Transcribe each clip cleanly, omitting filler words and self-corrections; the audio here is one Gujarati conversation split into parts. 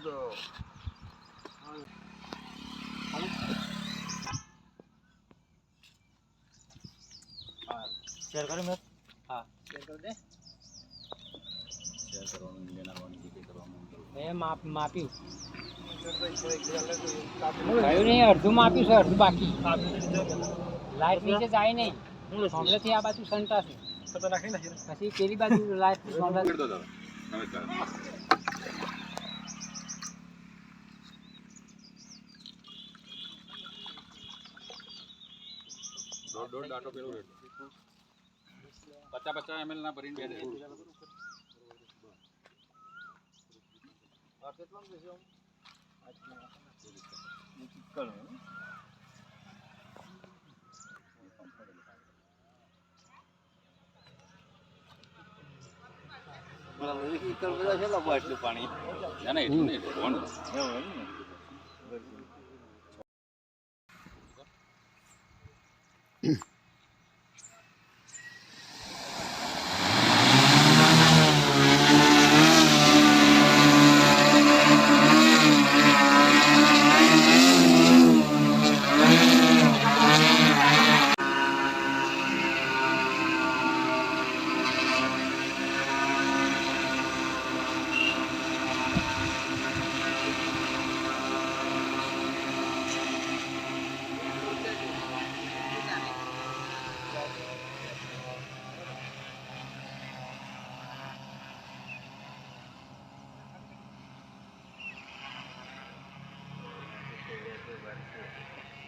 શેર કરો મેં હા શેર કરી દે શેર કરવાનું ઇન્ડિયન આવવાનું ટીકે કરવાનું મેં માપ્યું થયું નહીં અડધું માપ્યું છે અડધું બાકી લાઈટ નીચે જાય નહીં સોમલેથી આ બાજુ સંતા છે પછી પેલી બાજુ લાઈટ સોમલા દોઢ આટો પેલો રેટ 50 ml ના ભરીને બે પાણી ના એટલું નહીં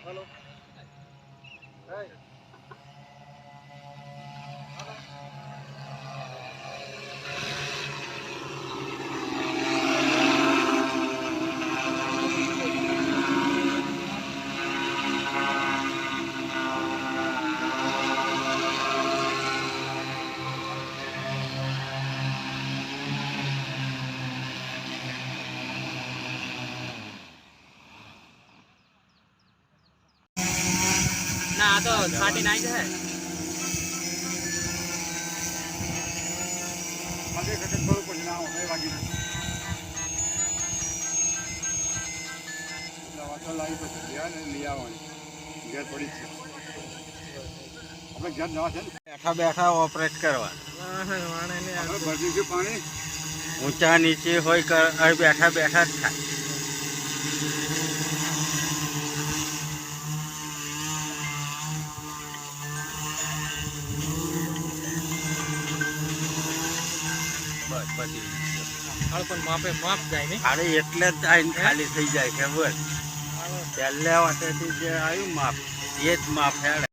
Hello. Hey. ના તો 39 છે આગે કટક થોડું પછી ના આવે વાગી ના દવા તો લાવી તો લ્યા ને લઈ આવવાની ઘેર પડી છે આપણે ઘેર જવા છે બેઠા બેઠા ઓપરેટ કરવા આપણે ભરી ગયું પાણી ઊંચા નીચે હોય બેઠા બેઠા જ થાય માપ જાય ને અરે એટલે જ આઈને ખાલી થઈ જાય છે બસ પહેલા વાટેથી જે આવ્યું માપ એ જ માપ હેડે